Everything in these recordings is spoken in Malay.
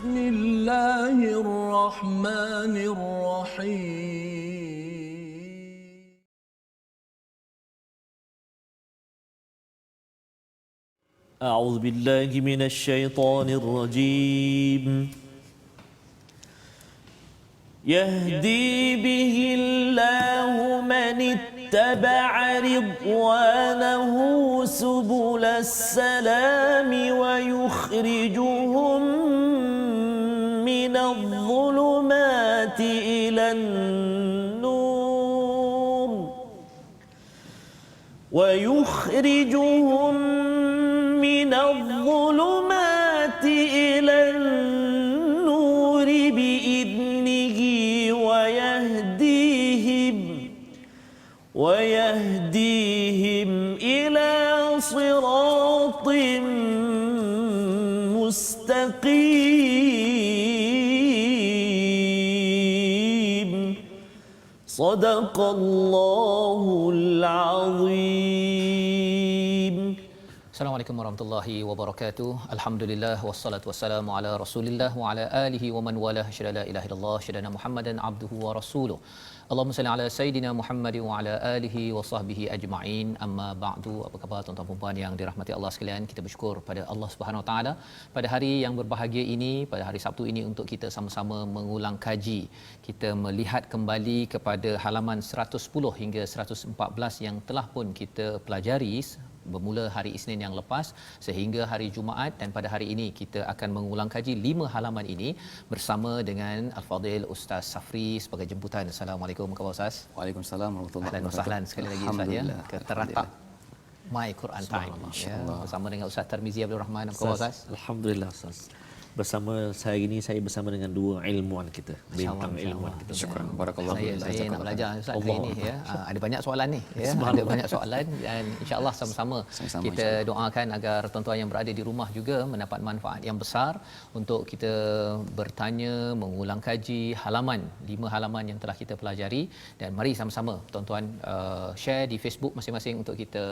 بسم الله الرحمن الرحيم أعوذ بالله من الشيطان الرجيم يهدي به الله من اتبع رضوانه سبل السلام ويخرجهم من الظلمات إلى النور ويخرجهم من الظلمات إلى النور بإذنه ويهديهم إلى صراط مستقيم صدق الله العظيم. Assalamualaikum warahmatullahi wabarakatuh. Alhamdulillah wassalatu wassalamu ala Rasulillah wa ala alihi wa man wala syada la ilaha illallah syada Muhammadan abduhu wa rasuluh. Allahumma salli ala sayidina Muhammad wa ala alihi wa sahbihi ajma'in. Amma ba'du. Apa khabar tuan-tuan dan puan yang dirahmati Allah sekalian? Kita bersyukur pada Allah Subhanahu wa taala pada hari yang berbahagia ini, pada hari Sabtu ini untuk kita sama-sama mengulang kaji. Kita melihat kembali kepada halaman 110 hingga 114 yang telah pun kita pelajari bermula hari Isnin yang lepas sehingga hari Jumaat, dan pada hari ini kita akan mengulang kaji 5 halaman ini bersama dengan Al-Fadhil Ustaz Safri sebagai jemputan. Assalamualaikum kepada Ustaz. Waalaikumsalam warahmatullahi wabarakatuh. Ahlan wa sahlan sekali lagi Ustaz ya ke teratak My Quran Time ya, bersama dengan Ustaz Tarmizi Abdul Rahman. Apa khabar Ustaz? Alhamdulillah Ustaz. Bersama saya ini, saya bersama dengan dua ilmuwan kita, bintang ilmuwan kita. Syukran, barakallahu. Saya nak belajar Ustaz hari ini ya. Ada banyak soalan ni ya. Ada banyak soalan dan insya-Allah sama-sama kita doakan agar tuan-tuan yang berada di rumah juga mendapat manfaat yang besar untuk kita bertanya, mengulang kaji halaman 5 halaman yang telah kita pelajari, dan mari sama-sama tuan-tuan share di Facebook masing-masing untuk kita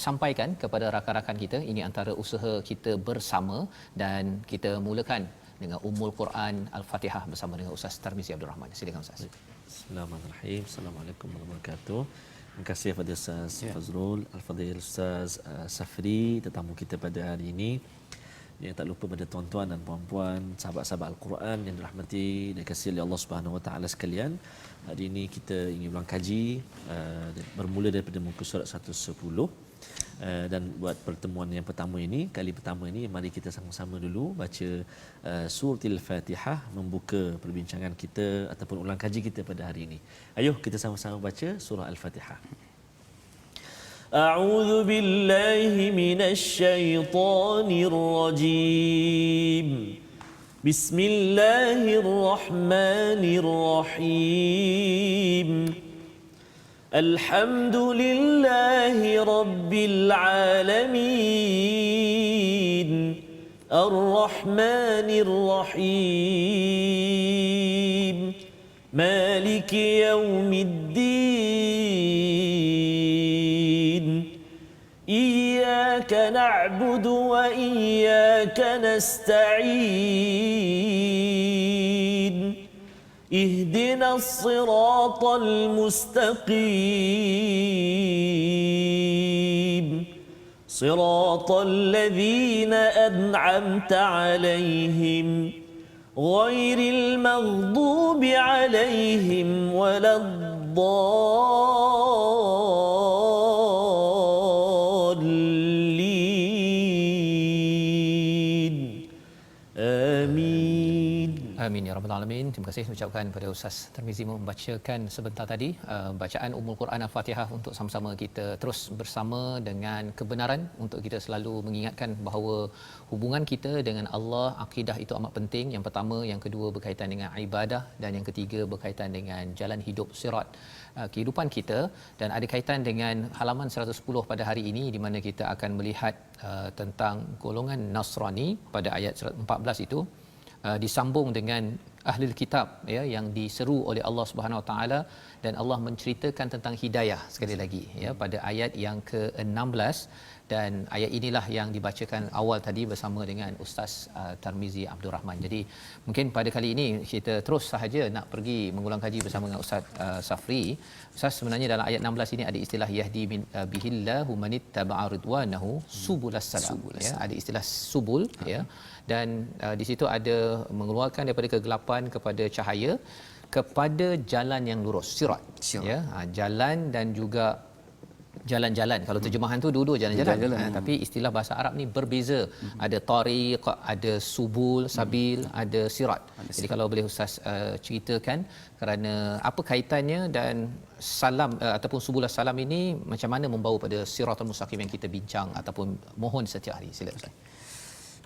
sampaikan kepada rakan-rakan kita. Ini antara usaha kita bersama, dan kita mulakan dengan Ummul Quran Al-Fatihah bersama dengan Ustaz Tarmizi Abdul Rahman. Silakan Ustaz. Bismillahirrahmanirrahim. Assalamualaikum warahmatullahi wabarakatuh. Terima kasih kepada Ustaz Fazrul, Al-Fadhil Ustaz Safri, tetamu kita pada hari ini. Yang tak lupa pada tuan-tuan dan puan-puan, sahabat-sahabat Al-Quran yang dirahmati dan kasih oleh Allah Subhanahu Wa Taala sekalian. Hari ini kita ingin ulang kaji bermula daripada muka surat 110. Dan buat pertemuan yang pertama ini, kali pertama ini, mari kita sama-sama dulu baca surah Al-Fatihah, membuka perbincangan kita ataupun ulang kaji kita pada hari ini. Ayuh kita sama-sama baca surah Al-Fatihah. A'udzu billahi minasy syaithanir rajim. Bismillahirrahmanirrahim. الحمد لله رب العالمين الرحمن الرحيم مالك يوم الدين إياك نعبد وإياك نستعين اهدنا الصراط المستقيم صراط الذين أنعمت عليهم غير المغضوب عليهم ولا الضالين آمين. Amin ya rabbal alamin. Terima kasih ucapkan pada Ustaz Tarmizi membacakan sebentar tadi bacaan Ummul Quran Al-Fatihah untuk sama-sama kita terus bersama dengan kebenaran, untuk kita selalu mengingatkan bahawa hubungan kita dengan Allah, akidah itu amat penting. Yang pertama, yang kedua berkaitan dengan ibadah, dan yang ketiga berkaitan dengan jalan hidup sirat kehidupan kita, dan ada kaitan dengan halaman 110 pada hari ini di mana kita akan melihat tentang golongan Nasrani pada ayat 14 itu. Disambung dengan ahli kitab ya, yang diseru oleh Allah Subhanahu Wa Taala, dan Allah menceritakan tentang hidayah sekali lagi ya pada ayat yang ke-16 dan ayat inilah yang dibacakan awal tadi bersama dengan Ustaz Tarmizi Abdul Rahman. Jadi mungkin pada kali ini kita terus sahaja nak pergi mengulang kaji bersama dengan Ustaz Safri. Ustaz, sebenarnya dalam ayat 16 ini ada istilah yahdi bihillahu manittaba'a ridwanahu subulas salam, ya, ada istilah subul, ya, dan di situ ada mengeluarkan daripada kegelapan kepada cahaya, kepada jalan yang lurus, sirat, ya, jalan dan juga jalan-jalan. Kalau terjemahan tu dua-dua jalan-jalan. Tapi istilah bahasa Arab ni berbeza. Ada tariq, ada subul, sabil, ada sirat. Jadi kalau boleh Ustaz ceritakan kerana apa kaitannya dan salam ataupun subulas salam ini macam mana membawa pada siratal mustaqim yang kita bincang ataupun mohon setiap hari. Sila Ustaz.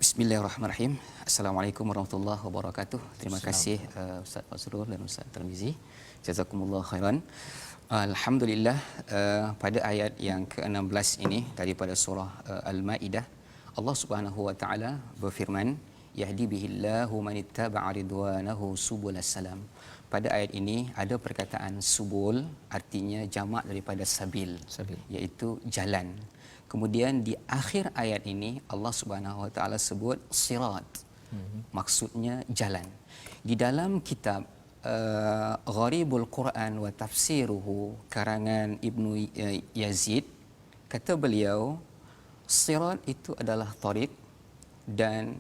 Bismillahirrahmanirrahim. Assalamualaikum warahmatullahi wabarakatuh. Terima kasih Ustaz Fazrul dan Ustaz Tarmizi. Jazakumullah khairan. Alhamdulillah, pada ayat yang ke-16 ini daripada surah Al-Maidah, Allah Subhanahu wa taala berfirman, yahdi bihillahu manittaba'a ridwanahu subulas salam. Pada ayat ini ada perkataan subul, artinya jamak daripada sabil, iaitu jalan. Kemudian di akhir ayat ini Allah Subhanahu wa taala sebut sirat. Maksudnya jalan. Di dalam kitab Gharibul Quran wa Tafsiruhu karangan Ibnu Yazid, kata beliau sirat itu adalah tariq dan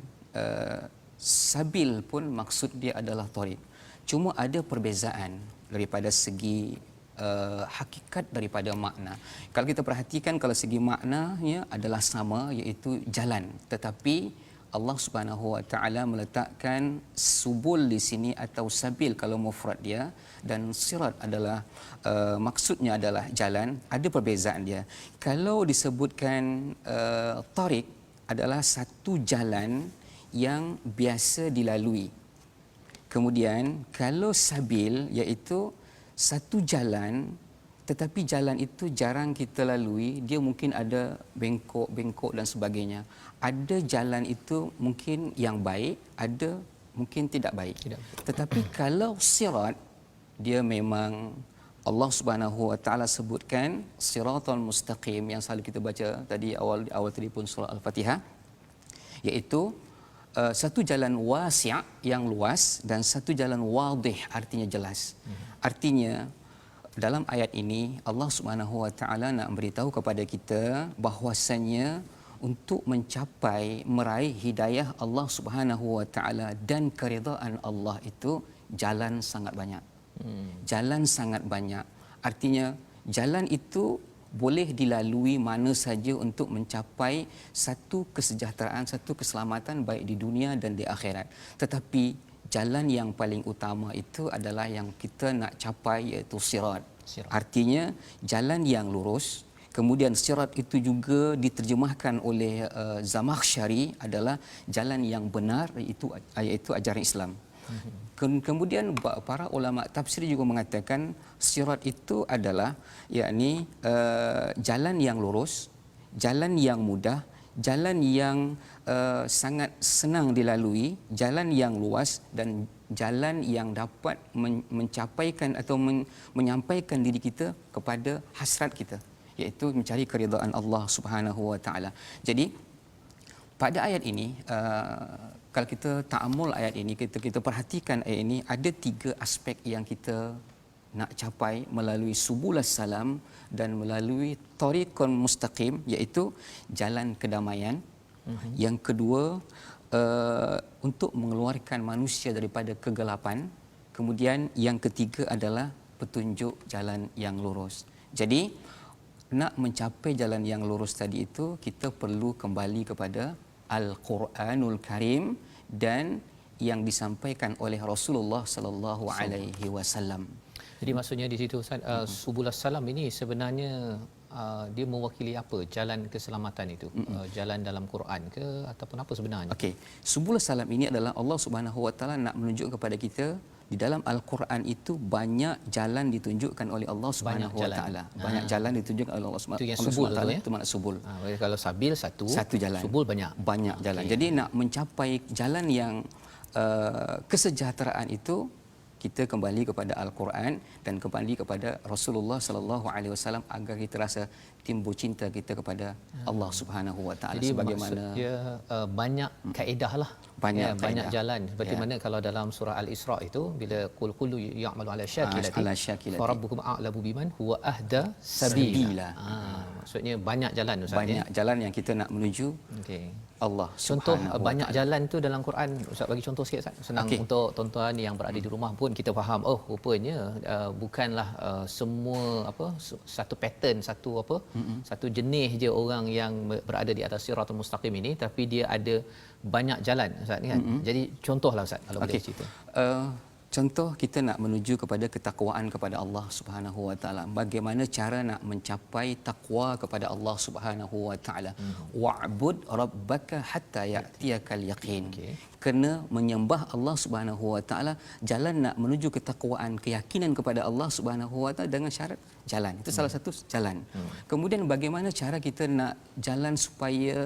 sabil pun maksud dia adalah tariq. Cuma ada perbezaan daripada segi hakikat daripada makna. Kalau kita perhatikan, kalau segi maknanya adalah sama, iaitu jalan, tetapi Allah Subhanahu wa taala meletakkan subul di sini atau sabil kalau mufrad dia, dan sirat adalah maksudnya adalah jalan. Ada perbezaan dia. Kalau disebutkan tariq adalah satu jalan yang biasa dilalui. Kemudian kalau sabil iaitu satu jalan tetapi jalan itu jarang kita lalui, dia mungkin ada bengkok-bengkok dan sebagainya. Ada jalan itu mungkin yang baik, ada mungkin tidak baik. Tetapi kalau sirat, dia memang Allah Subhanahu wa taala sebutkan siratal mustaqim yang selalu kita baca tadi awal tadi pun surah Al-Fatihah, iaitu satu jalan wasi' yang luas dan satu jalan wadih, artinya jelas. Artinya dalam ayat ini Allah Subhanahu wa taala nak beritahu kepada kita bahwasannya untuk mencapai meraih hidayah Allah Subhanahu wa taala dan keridaan Allah itu jalan sangat banyak. Jalan sangat banyak. Artinya jalan itu boleh dilalui mana saja untuk mencapai satu kesejahteraan, satu keselamatan baik di dunia dan di akhirat. Tetapi jalan yang paling utama itu adalah yang kita nak capai, iaitu sirat. Artinya jalan yang lurus. Kemudian sirat itu juga diterjemahkan oleh Zamakhsyari adalah jalan yang benar, iaitu ajaran Islam. Kemudian para ulama tafsir juga mengatakan sirat itu adalah yakni jalan yang lurus, jalan yang mudah, jalan yang sangat senang dilalui, jalan yang luas, dan jalan yang dapat mencapaikan atau menyampaikan diri kita kepada hasrat kita, iaitu mencari keridaan Allah Subhanahu wa taala. Jadi pada ayat ini, kalau kita ta'ammul ayat ini, kita perhatikan ayat ini, ada 3 aspek yang kita nak capai melalui subulas salam dan melalui tariqun mustaqim, iaitu jalan kedamaian. Yang kedua, untuk mengeluarkan manusia daripada kegelapan. Kemudian yang ketiga adalah petunjuk jalan yang lurus. Jadi nak mencapai jalan yang lurus tadi itu, kita perlu kembali kepada Al-Quranul Karim dan yang disampaikan oleh Rasulullah sallallahu alaihi wasallam. Jadi maksudnya di situ Ustaz, subulas salam ini sebenarnya dia mewakili apa? Jalan keselamatan itu, jalan dalam Quran ke ataupun apa sebenarnya? Okey, subulas salam ini adalah Allah Subhanahu wa taala nak menunjuk kepada kita di dalam Al-Quran itu banyak jalan ditunjukkan oleh Allah Subhanahu wa taala. Banyak jalan ditunjukkan oleh Allah Subhanahu wa taala. Itu makna subul. Kalau sabil satu jalan. Subul banyak jalan. Jadi nak mencapai jalan yang kesejahteraan itu, kita kembali kepada Al-Quran dan kembali kepada Rasulullah sallallahu alaihi wasallam agar kita rasa timbul cinta kita kepada Allah Subhanahu wa taala. Jadi Sebagaimana dia banyak kaedah lah, banyak banyak kaedah. jalan seperti mana kalau dalam surah Al-Isra itu bila qul kullu ya'malu ala syakilati fa rabbukum a'lamu biman huwa ahda sabila. Maksudnya banyak jalan Ustaz. Banyak jalan yang kita nak menuju Allah Contoh Subhanahu wa banyak ta'ala. jalan tu dalam Quran, Ustaz bagi contoh sikit Ustaz. Senang untuk tuan-tuan yang berada di rumah pun kita faham, oh rupanya bukanlah semua satu pattern, satu jenis je orang yang berada di atas siratul mustaqim ini, tapi dia ada banyak jalan Ustaz kan. Jadi contohlah Ustaz kalau boleh cerita. Contoh kita nak menuju kepada ketakwaan kepada Allah Subhanahu wa taala. Bagaimana cara nak mencapai takwa kepada Allah Subhanahu wa taala? Wa'bud rabbaka hatta ya'tiyakal yaqin. Kena menyembah Allah Subhanahu wa taala, jalan nak menuju ketakwaan, keyakinan kepada Allah Subhanahu wa taala dengan syarat jalan. Itu salah satu jalan. Kemudian bagaimana cara kita nak jalan supaya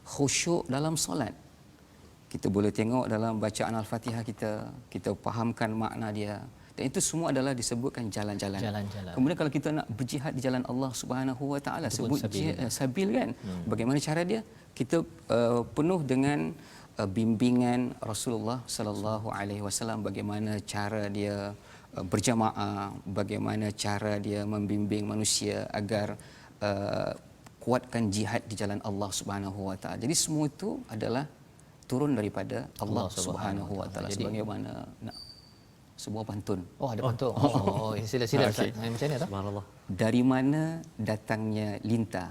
khusyuk dalam solat? Kita boleh tengok dalam bacaan Al-Fatihah kita fahamkan makna dia. Dan itu semua adalah disebutkan jalan-jalan. Kemudian kalau kita nak berjihad di jalan Allah Subhanahu wa taala, sebut sabil kan. Bagaimana cara dia? Kita penuh dengan bimbingan Rasulullah sallallahu alaihi wasallam, bagaimana cara dia berjamaah, bagaimana cara dia membimbing manusia agar kuatkan jihad di jalan Allah Subhanahu wa taala. Jadi semua itu adalah turun daripada Allah Subhanahu wa taala. Sebagaimana sebuah pantun. Oh, ada pantun. Oh, sila-sila Ustaz. Macam mana tu? Subhanallah. Dari mana datangnya lintah?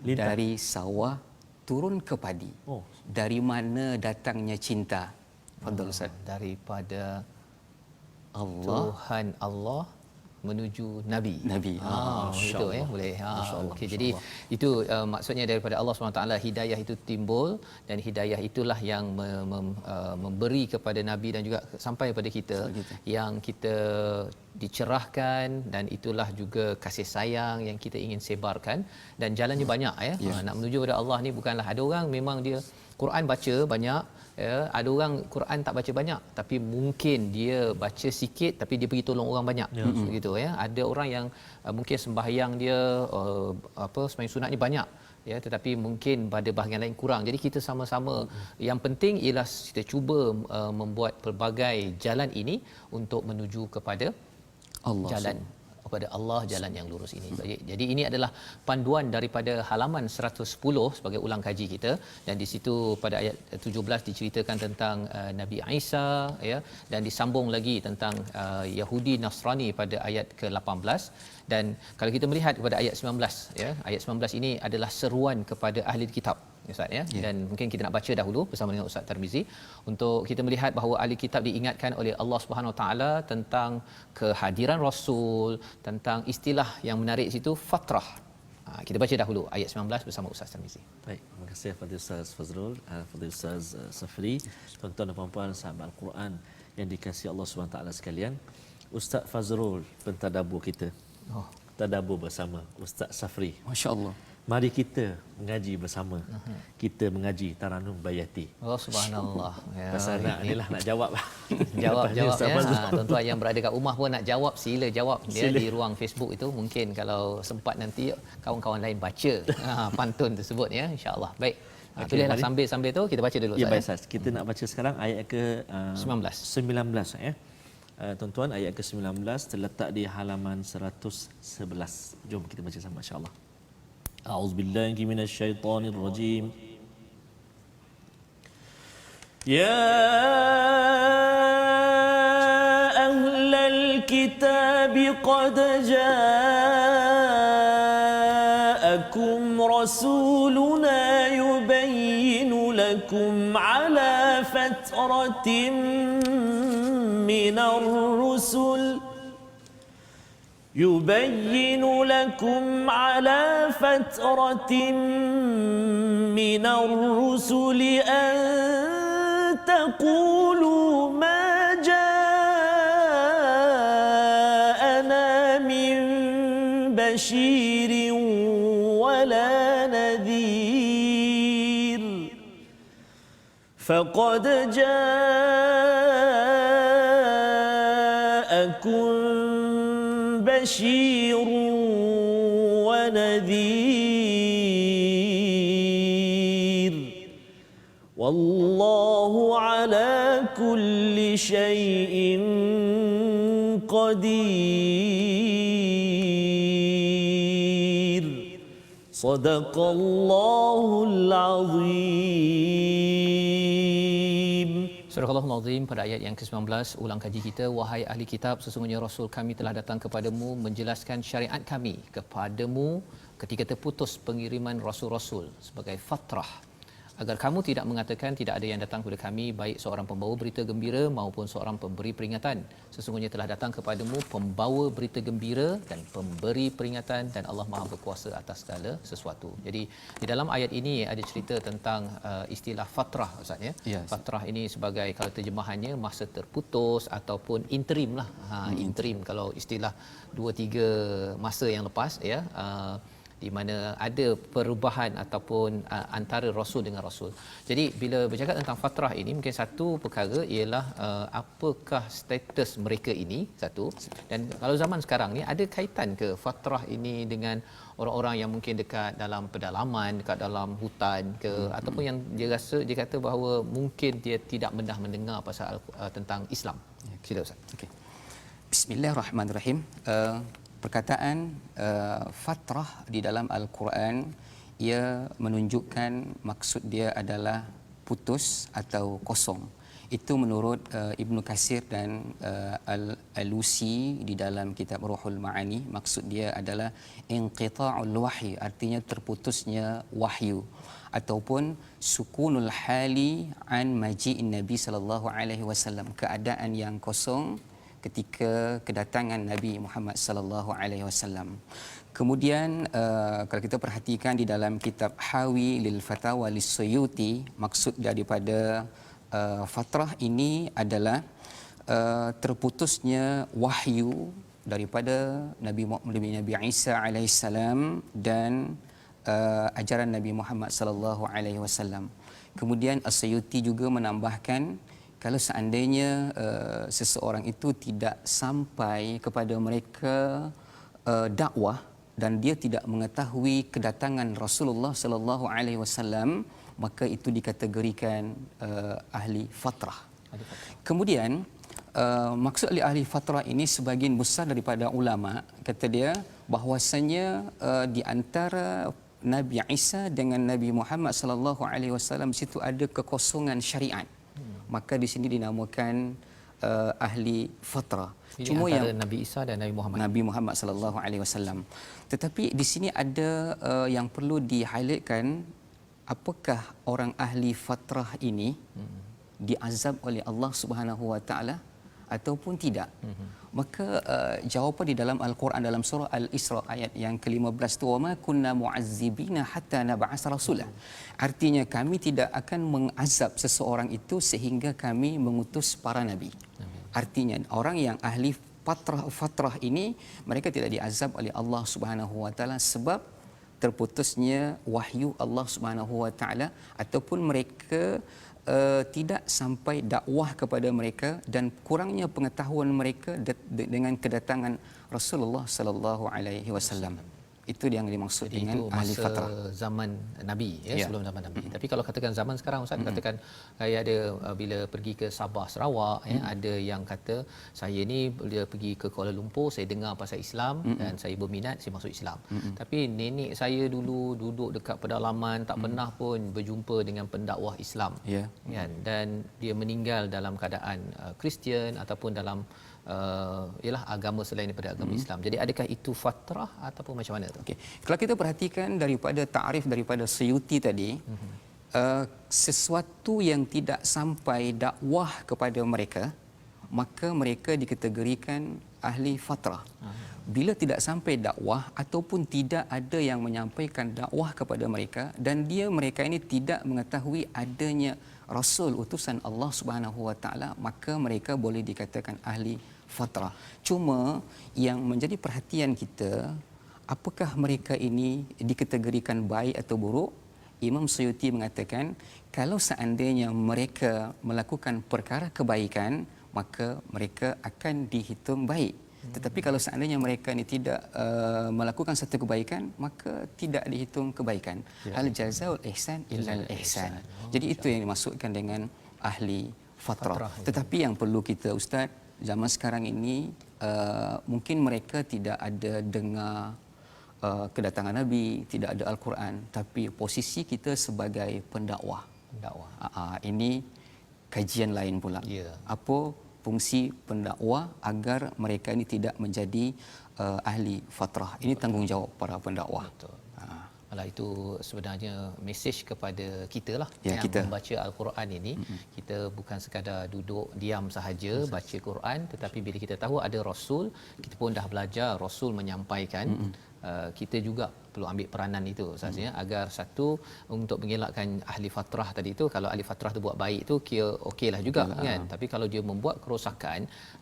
Dari sawah turun ke padi. Dari mana datangnya cinta? Fadhil Ustaz. Daripada Allah, Tuhan Allah menuju Nabi. Itu boleh. Okey, jadi itu maksudnya daripada Allah SWT, hidayah itu timbul dan hidayah itulah yang memberi kepada Nabi dan juga sampai kepada kita yang kita dicerahkan, dan itulah juga kasih sayang yang kita ingin sebarkan. Dan jalannya banyak nak menuju kepada Allah ni bukanlah, ada orang memang dia Quran baca banyak, ada orang Quran tak baca banyak tapi mungkin dia baca sikit tapi dia pergi tolong orang banyak, begitu ada orang yang mungkin sembahyang dia sembahyang sunatnya banyak tetapi mungkin pada bahagian lain kurang. Jadi kita sama-sama yang penting ialah kita cuba membuat pelbagai jalan ini untuk menuju kepada Allah, kepada Allah, jalan yang lurus ini. Jadi ini adalah panduan daripada halaman 110 sebagai ulang kaji kita, dan di situ pada ayat 17 diceritakan tentang Nabi Isa dan disambung lagi tentang Yahudi Nasrani pada ayat ke-18. Dan kalau kita melihat kepada ayat 19 ayat 19 ini adalah seruan kepada ahli kitab Ustaz dan mungkin kita nak baca dahulu bersama dengan Ustaz Tarmizi untuk kita melihat bahawa ahli kitab diingatkan oleh Allah Subhanahu Wa Taala tentang kehadiran Rasul, tentang istilah yang menarik situ fatrah. Kita baca dahulu ayat 19 bersama Ustaz Tarmizi. Baik, terima kasih kepada Ustaz Fazrul, kepada Ustaz Safri, tuan-tuan dan puan-puan sahabat Al-Quran yang dikasihi Allah Subhanahu Wa Taala sekalian. Ustaz Fazrul pentadabbur kita. Tadabbur bersama Ustaz Safri. Masya-Allah. Mari kita mengaji bersama. Kita mengaji Taranum Bayati. Oh, subhanallah. Pasal inilah nak jawab. Jawab tuan-tuan yang berada kat rumah pun nak jawab, sila jawab di ruang Facebook itu. Mungkin kalau sempat nanti kawan-kawan lain baca pantun tersebut insya-Allah. Baik. Tulislah sambil-sambil tu kita baca dulu. Ya, baik Ustaz. Kita nak baca sekarang ayat ke 19 tuan-tuan, ayat ke-19 terletak di halaman 111. Jom kita baca sama insya-Allah. A'udzubillahi minasyaitonir rajim. Ya ahlal kitab qad ja'akum rasuluna yubayyinu lakum ala fatratin minar rusul يبين لكم على فترة من الرسل أن تقولوا ما جاءنا من بشير ولا نذير فقد جاء بشير ونذير والله على كل شيء قدير صدق الله العظيم. Surah Al-Azim pada ayat yang ke-19, ulang kaji kita. Wahai ahli kitab, sesungguhnya Rasul kami telah datang kepadamu menjelaskan syariat kami kepadamu ketika terputus pengiriman Rasul-Rasul sebagai fatrah, agar kamu tidak mengatakan tidak ada yang datang kepada kami, baik seorang pembawa berita gembira maupun seorang pemberi peringatan. Sesungguhnya telah datang kepadamu pembawa berita gembira dan pemberi peringatan, dan Allah Maha berkuasa atas segala sesuatu. Jadi di dalam ayat ini ada cerita tentang istilah fatrah, Ustaz ya. Ya, Fatrah ini sebagai, kalau terjemahannya, masa terputus ataupun interim lah. Interim kalau istilah 2-3 masa yang lepas ya. Di mana ada perubahan ataupun antara rasul dengan rasul. Jadi bila bercakap tentang fatrah ini, mungkin satu perkara ialah apakah status mereka ini, satu. Dan kalau zaman sekarang ni, ada kaitan ke fatrah ini dengan orang-orang yang mungkin dekat dalam pedalaman, dekat dalam hutan ke, ataupun yang dia kata bahawa mungkin dia tidak pernah mendengar pasal tentang Islam. Sila Ustaz. Okey. Bismillahirrahmanirrahim. Perkataan fatrah di dalam Al-Quran, ia menunjukkan maksud dia adalah putus atau kosong. Itu menurut Ibnu Katsir dan Al-Alusi di dalam kitab Ruhul Ma'ani. Maksud dia adalah inqita'ul wahyi, artinya terputusnya wahyu, ataupun sukunul hali an maji'in Nabi sallallahu alaihi wasallam, keadaan yang kosong ketika kedatangan Nabi Muhammad sallallahu alaihi wasallam. Kemudian kalau kita perhatikan di dalam kitab Hawi lil Fatawa lis-Suyuti, maksud daripada fatrah ini adalah terputusnya wahyu daripada Nabi Isa alaihissalam dan ajaran Nabi Muhammad sallallahu alaihi wasallam. Kemudian As-Suyuti juga menambahkan, kalau seandainya seseorang itu tidak sampai kepada mereka dakwah dan dia tidak mengetahui kedatangan Rasulullah sallallahu alaihi wasallam, maka itu dikategorikan ahli fatrah. Kemudian maksud ahli fatrah ini, sebahagian besar daripada ulama kata dia bahawasanya di antara Nabi Isa dengan Nabi Muhammad sallallahu alaihi wasallam situ ada kekosongan syariat. Maka di sini dinamakan ahli fatrah. Ini Cuma antara yang Nabi Isa dan Nabi Muhammad sallallahu alaihi wasallam. Tetapi di sini ada yang perlu di-highlightkan, apakah orang ahli fatrah ini diazab oleh Allah Subhanahu wa taala ataupun tidak? Maka jawapan di dalam Al-Quran dalam surah Al-Isra ayat yang ke-15 tu, wama kunna mu'azzibina hatta nab'asa rasulah. Artinya kami tidak akan mengazab seseorang itu sehingga kami mengutus para nabi. Artinya orang yang ahli fatrah ini, mereka tidak diazab oleh Allah Subhanahu wa taala sebab terputusnya wahyu Allah Subhanahu wa taala, ataupun mereka tidak sampai dakwah kepada mereka dan kurangnya pengetahuan mereka dengan kedatangan Rasulullah sallallahu alaihi wasallam. Itu yang dimaksud Jadi dengan itu ahli masa fatrah. zaman Nabi ya, sebelum zaman Nabi. Tapi kalau katakan zaman sekarang Ustaz, katakan saya ada bila pergi ke Sabah Sarawak ya, ada yang kata saya ni bila pergi ke Kuala Lumpur saya dengar pasal Islam dan saya berminat, saya masuk Islam. Tapi nenek saya dulu duduk dekat pedalaman, tak pernah pun berjumpa dengan pendakwah Islam. Ya. Kan, dan dia meninggal dalam keadaan Kristian ataupun dalam ialah agama selain daripada agama Islam. Jadi adakah itu fatrah ataupun macam mana tu? Okey. Kalau kita perhatikan daripada takrif daripada Suyuti tadi, sesuatu yang tidak sampai dakwah kepada mereka, maka mereka dikategorikan ahli fatrah. Bila tidak sampai dakwah ataupun tidak ada yang menyampaikan dakwah kepada mereka dan mereka ini tidak mengetahui adanya rasul utusan Allah Subhanahu wa taala, maka mereka boleh dikatakan ahli fatrah. Cuma yang menjadi perhatian kita, apakah mereka ini dikategorikan baik atau buruk? Imam Suyuti mengatakan kalau seandainya mereka melakukan perkara kebaikan, maka mereka akan dihitung baik. Tetapi kalau seandainya mereka ni tidak melakukan satu kebaikan, maka tidak dihitung kebaikan. Hal jazaul ihsan illal ihsan. Jadi itu yang dimaksudkan dengan ahli fatrah. Tetapi yang perlu kita, Ustaz, zaman sekarang ini mungkin mereka tidak ada dengar kedatangan Nabi, tidak ada Al-Quran, tapi posisi kita sebagai pendakwah. Ini kajian lain pula. Apa fungsi pendakwah agar mereka ini tidak menjadi ahli fatrah? Ini tanggungjawab para pendakwah. Malah itu sebenarnya mesej kepada kita lah yang kita membaca Al-Quran ini. Kita bukan sekadar duduk diam sahaja baca Quran, tetapi bila kita tahu ada Rasul, kita pun dah belajar Rasul menyampaikan, kita juga perlu ambil peranan itu sahaja agar satu untuk mengelakkan ahli fatrah tadi itu. Kalau ahli fatrah tu buat baik tu kira okeylah juga kan, tapi kalau dia membuat kerosakan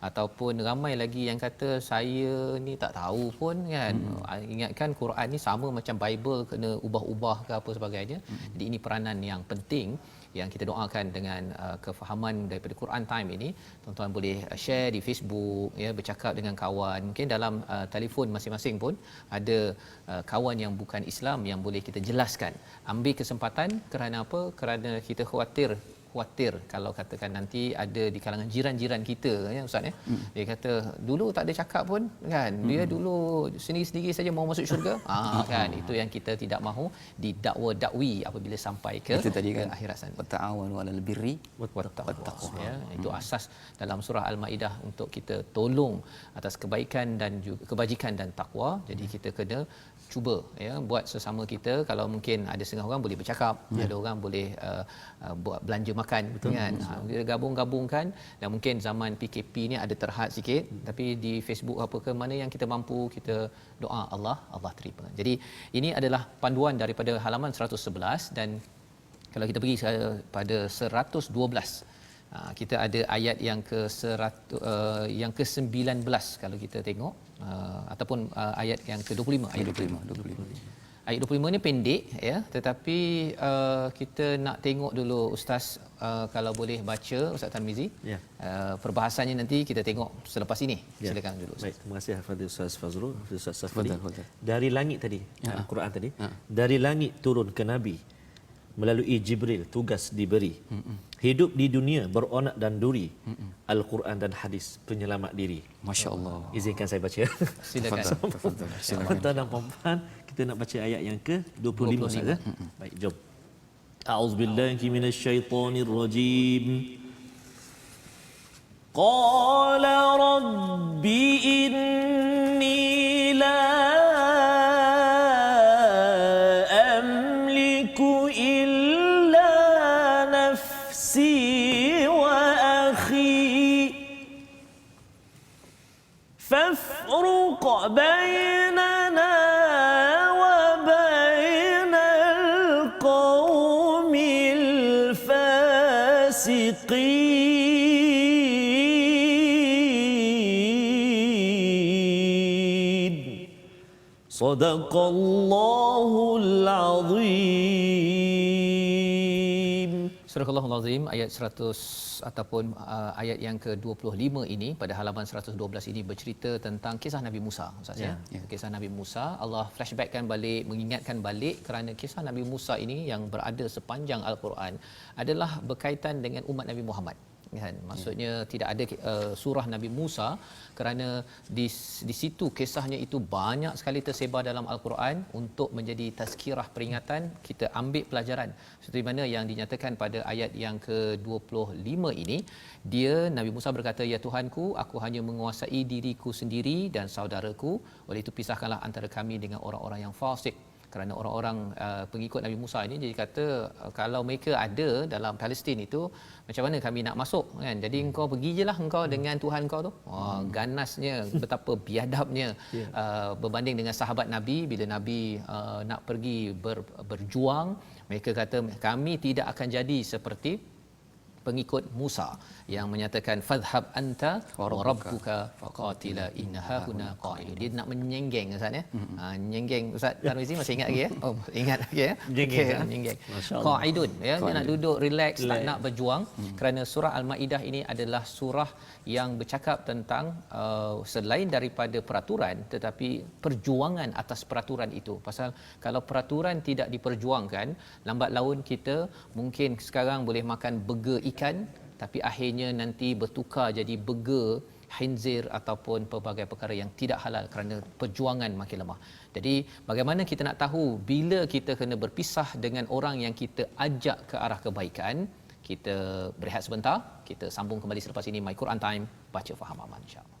ataupun ramai lagi yang kata saya ni tak tahu pun kan, ingatkan Quran ni sama macam Bible, kena ubah-ubah ke apa sebagainya. Jadi ini peranan yang penting yang kita doakan dengan kefahaman daripada Quran Time ini. Tuan-tuan boleh share di Facebook ya, bercakap dengan kawan, mungkin dalam telefon masing-masing pun ada kawan yang bukan Islam yang boleh kita jelaskan. Ambil kesempatan, kerana apa? Kerana kita khawatir kalau katakan nanti ada di kalangan jiran-jiran kita ya Ustaz ya. Dia kata dulu tak ada cakap pun kan. Dia dulu sendiri-sendiri saja mau masuk syurga. Kan itu yang kita tidak mahu didakwa-dakwi apabila sampai ke akhirat sana. Ta'awanu 'alal birri wattaqwa ya. Itu asas dalam surah Al-Maidah untuk kita tolong atas kebaikan dan juga kebajikan dan takwa. Jadi kita kena cuba ya buat sesama kita. Kalau mungkin ada setengah orang boleh bercakap, ada orang boleh buat belanja makan kan. Kita gabung-gabungkan, dan mungkin zaman PKP ni ada terhad sikit, tapi di Facebook apa ke mana yang kita mampu, kita doa Allah terima. Jadi ini adalah panduan daripada halaman 111, dan kalau kita pergi pada 112 kita ada ayat yang ke 19 kalau kita tengok, ataupun ayat yang ke-25. Ayat 25 ni pendek ya, tetapi kita nak tengok dulu Ustaz, kalau boleh baca Ustaz Tarmizi. Perbahasannya nanti kita tengok selepas ini. Silakan dulu Ustaz. Baik, terima kasih Al-Fadhil Ustaz Fazrul, Ustaz Safri. Dari langit tadi, Al-Quran tadi, dari langit turun ke Nabi melalui Jibril, tugas diberi. Hidup di dunia beronak dan duri. Al-Quran dan hadis penyelamat diri. Masya-Allah. Izinkan saya baca. Silakan. Tuan-tuan dan puan-puan, kita nak baca ayat yang ke-25 saja. Baik, jom. A'udzubillahi minasyaitonirrajim. Qala rabbi inni la amliku illa nafsi wa akhi fafruq bainana wa bainal qaumil fasiqin. Sadaqallahul azim. Surah Al-Allahul Azim ayat 100 ataupun ayat yang ke-25 ini, pada halaman 112 ini bercerita tentang kisah Nabi Musa Ustaz ya. Kisah Nabi Musa, Allah flashbackkan balik, mengingatkan balik, kerana kisah Nabi Musa ini yang berada sepanjang Al-Quran adalah berkaitan dengan umat Nabi Muhammad kan. Maksudnya tidak ada surah Nabi Musa kerana di situ kisahnya itu banyak sekali tersebar dalam Al-Quran untuk menjadi tazkirah, peringatan, kita ambil pelajaran. Seperti mana yang dinyatakan pada ayat yang ke-25 ini, dia Nabi Musa berkata, ya Tuhanku, aku hanya menguasai diriku sendiri dan saudaraku, oleh itu pisahkanlah antara kami dengan orang-orang yang fasik. Kerana orang-orang pengikut Nabi Musa ini jadi kata, kalau mereka ada dalam Palestin itu, macam mana kami nak masuk kan? Jadi engkau pergi je lah engkau dengan Tuhan kau tu. Ganasnya, betapa biadabnya berbanding dengan sahabat Nabi. Bila Nabi nak pergi berjuang, mereka kata kami tidak akan jadi seperti pengikut Musa yang menyatakan fadhhab anta wa rabbuka faqatila innaha huna qa'idun. Dia nak menyenggeng Ustaz ya. Nyenggeng Ustaz Tarmizi masih ingat lagi ya? Oh, ingat lagi ya. Okey, nyenggeng. Qa'idun ya, dia nak duduk relax, tak nak berjuang kerana surah Al-Maidah ini adalah surah yang bercakap tentang selain daripada peraturan tetapi perjuangan atas peraturan itu. Pasal kalau peraturan tidak diperjuangkan, lambat laun kita mungkin sekarang boleh makan burger ikan tapi akhirnya nanti bertukar jadi burger khinzir ataupun pelbagai perkara yang tidak halal kerana perjuangan makin lemah. Jadi bagaimana kita nak tahu bila kita kena berpisah dengan orang yang kita ajak ke arah kebaikan? Kita berehat sebentar, kita sambung kembali selepas ini My Quran Time, baca faham aman insya-Allah.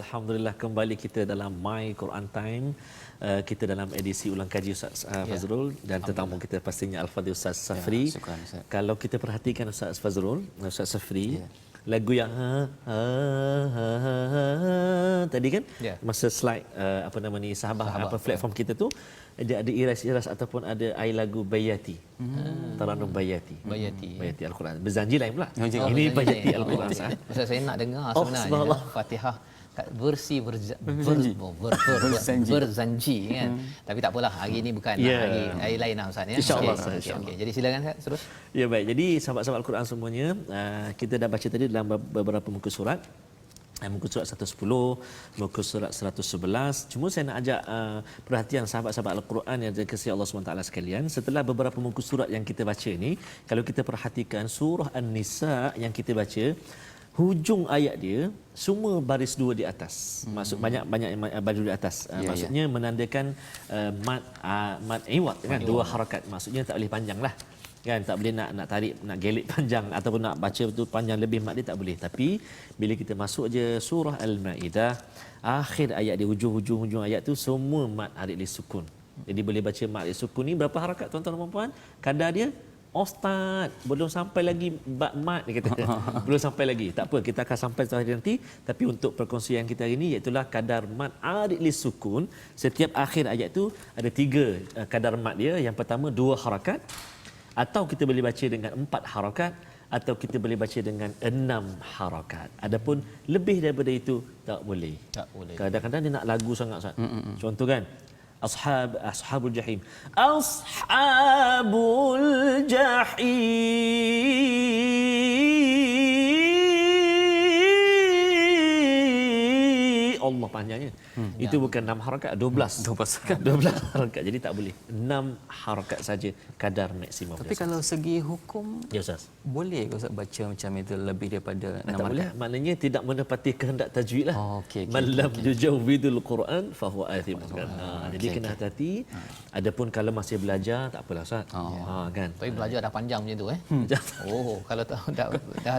Alhamdulillah, kembali kita dalam My Quran Time. Kita dalam edisi ulang kaji Ustaz Fazrul dan tetamu kita pastinya Al-Fadhil Ustaz Safri. Syukran, Ustaz. Kalau kita perhatikan Ustaz Fazrul, Ustaz Safri, lagu yang tadi kan masa slide apa nama ni sahabat apa platform kita tu dia ada iras-iras ataupun ada air lagu Bayati. Taranum Bayati. Bayati Al-Quran. Berzanji lain pula. Ini Bayati Al-Quran. Pasal saya nak dengar sebenarnya Fatihah versi berzanji kan. Tapi tak apalah, hari ini bukan hari lain lah Ustaz ya. InsyaAllah. Okey. Jadi silakan Ustaz terus. Ya baik. Jadi sahabat-sahabat Al-Quran semuanya, kita dah baca tadi dalam beberapa muka surat. Muka surat 110, muka surat 111. Cuma saya nak ajak perhatian sahabat-sahabat Al-Quran yang dikasihi Allah SWT sekalian. Setelah beberapa muka surat yang kita baca ni, kalau kita perhatikan surah An-Nisa yang kita baca, hujung ayat dia semua baris dua di atas. Maksud banyak baris di atas. Maksudnya menandakan mad iwad kan, dua harakat. Maksudnya tak boleh panjang lah. Kan tak boleh nak tarik, nak gelik panjang ataupun nak baca betul panjang lebih mat dia tak boleh. Tapi bila kita masuk je surah Al-Maidah, akhir ayat dia, hujung ayat tu semua mat harik li sukun. Jadi boleh baca mat harik sukun ni berapa harakat tuan-tuan dan puan-puan? Kadar dia Ustaz, belum sampai lagi mat dia kata. Belum sampai lagi. Tak apa, kita akan sampai hari nanti. Tapi untuk perkongsian kita hari ini iaitu kadar mat arid li sukun. Setiap akhir ayat tu ada 3 kadar mat dia. Yang pertama 2 harakat, atau kita boleh baca dengan 4 harakat, atau kita boleh baca dengan 6 harakat. Adapun lebih daripada itu tak boleh. Tak boleh. Kadang-kadang dia nak lagu sangat Ustaz. Contoh kan, ashabul jahim, ashabul jahim, Allah panjangnya. Itu bukan 6 harakat, 12 harakat. Jadi tak boleh. 6 harakat saja kadar maksimum. Tapi kalau segi hukum, ya Ustaz, boleh ke Ustaz baca macam itu lebih daripada 6 tak boleh. harakat? Maknanya tidak menepati kehendak tajwid lah. Malam yujawwidul Quran fahuwa athim. Jadi kena hati-hati. Adapun kalau masih belajar tak apalah Ustaz. Kan. Tapi belajar dah panjang macam tu kalau